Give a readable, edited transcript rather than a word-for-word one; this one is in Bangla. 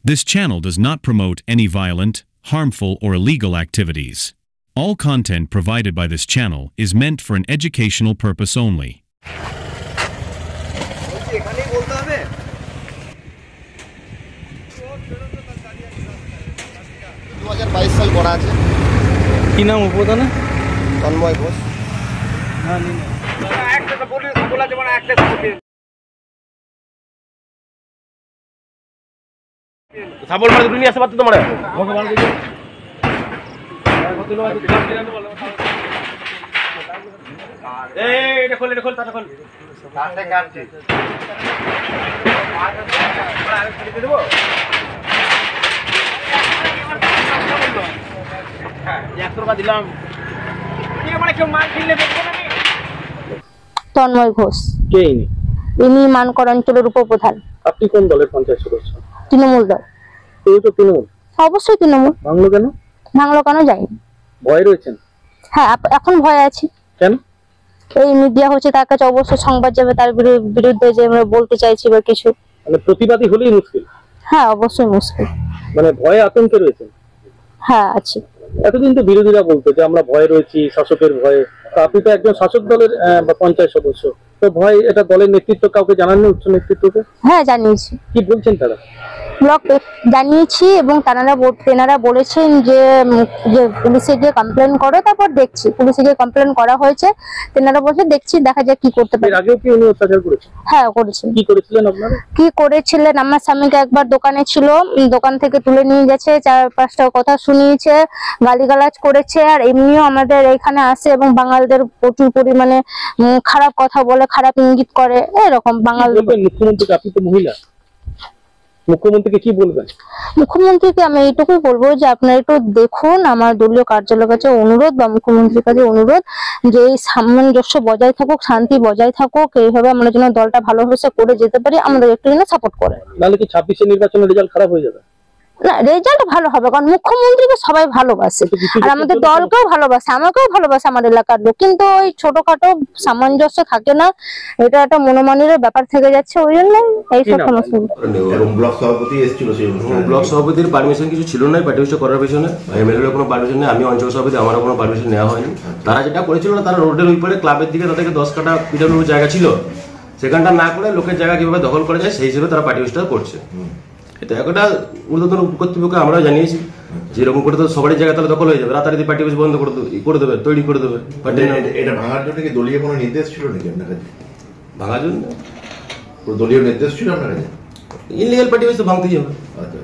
This channel does not promote any violent, harmful, or illegal activities. All content provided by this channel is meant for an educational purpose only. কি নাম উপদানে তন্ময় ঘোষ। সাবল মার দুনি আসে বাত তোমারে এই এটা খোল তাটা খোল কাটে কাটে ছেড়ে দেব 100 টাকা দিলাম ঠিক আছে কেউ মাল কিনলে দেখবো নাকি। তন্ময় ঘোষ কে ইনি মানকর অঞ্চলের উপপ্রধান। আপনি কোন দলের পঞ্চায়েত সদস্য? তৃণমূল দল। এই তো তৃণমূল? অবশ্যই তৃণমূল। ভাঙলো কেন? ভাঙলো কেন যায়নি। ভয় রয়েছেন? হ্যাঁ এখন ভয় আছি। কেন? এই মিডিয়া হচ্ছে তার কাছে অবশ্যই সংবাদ যাবে তার বিরুদ্ধে যে আমরা বলতে চাইছি বা কিছু, মানে প্রতিবাদী হলেই মুশকিল। হ্যাঁ অবশ্যই মুশকিল। মানে ভয়ে আতঙ্কে রয়েছেন? হ্যাঁ আছি। এতদিন তো বিরোধীরা বলতো যে আমরা ভয়ে রয়েছি, শাসকের ভয়ে। আপনি তো একজন শাসক দলের পঞ্চায়েত সদস্য, তো ভয় এটা দলের নেতৃত্ব কাউকে জানাননি, উচ্চ নেতৃত্বকে? হ্যাঁ জানিয়েছি। কি বলছেন তারা? ব্লক জানিয়েছি এবং তেনারা বলেছেন যে পুলিশে গিয়ে কমপ্লেন করো, তারপর দেখছি। পুলিশে গিয়ে কমপ্লেন করা হয়েছে, তেনারা বলছে দেখছি, দেখা যাক কি করতে পারে। এর আগেও কি উনি অত্যাচার করেছেন? হ্যাঁ করেছেন। কি করেছিলেন আপনারা? কি করেছিলেন, আমার স্বামীকে একবার দোকানে ছিল, দোকান থেকে তুলে নিয়ে গেছে, 4-5টা কথা শুনিয়েছে, গালিগালাজ করেছে, আর এমনিও আমাদের এখানে আসে এবং বাঙালদের প্রচুর পরিমাণে খারাপ কথা বলে, খারাপ ইঙ্গিত করে, এরকম বাঙাল। মুখ্যমন্ত্রীকে, আপনি তো মহিলা, মুখ্যমন্ত্রীকে কি বলবেন? মুখ্যমন্ত্রীকে আমি এইটুকুই বলবো যে আপনারা একটু দেখুন, আমার দলীয় কার্যালয়ের কাছে অনুরোধ বা মুখ্যমন্ত্রীর কাছে অনুরোধ যে এই সামঞ্জস্য বজায় থাকুক, শান্তি বজায় থাকুক, এইভাবে আমরা যেন দলটা ভালোভাবে করে যেতে পারি, আমাদের একটু যেন সাপোর্ট করে। নাহলে কি 26-এর নির্বাচনের রেজাল্ট খারাপ হয়ে যাবে? না, রেজাল্ট ভালো হবে, কারণ মুখ্যমন্ত্রীকে সবাই ভালোবাসে আর আমাদের দলকেও ভালোবাসে, আমাকেও ভালোবাসে আমার এলাকার লোক, কিন্তু ওই ছোটখাটো সামঞ্জস্য থাকে না, এটা একটা মনোমানের ব্যাপার থেকে যাচ্ছে, ওই জন্য এইসব সমস্যা। ব্লক সভাপতির পারমিশন কিছু ছিল না পার্টিশন করার পেছনে, এমএলএর কোনো পারমিশন নেই, আমি অঞ্চল সভাপতি, আমারও কোনো পারমিশন নেওয়া হয়নি। তারা যেটা করেছিল না, তারা রোডের ওই পারে ক্লাবের দিকে তাদেরকে 10 কাঠা পিটানোর জায়গা ছিল, সেখানটা না করে লোকের জায়গা কিভাবে দখল করা যায় সেই হিসেবে তারা পার্টিশনটা করছে। এটা একটা ঊর্ধ্বতন কর্তৃপক্ষকে আমরা জানিয়েছি যে এরকম করে তো সবারই জায়গা তাহলে দখল হয়ে যাবে, রাতারাতি পার্টি অফিস বন্ধ করে দেবে, তৈরি করে দেবে। এটা ভাঙার জন্য কি দলীয় কোনো নির্দেশ ছিল নাকি আপনার কাছে? ভাঙার জন্য দলীয় নির্দেশ ছিল আপনার কাছে? ইনলিগাল পার্টি অফিস তো ভাঙতেই হবে। আচ্ছা।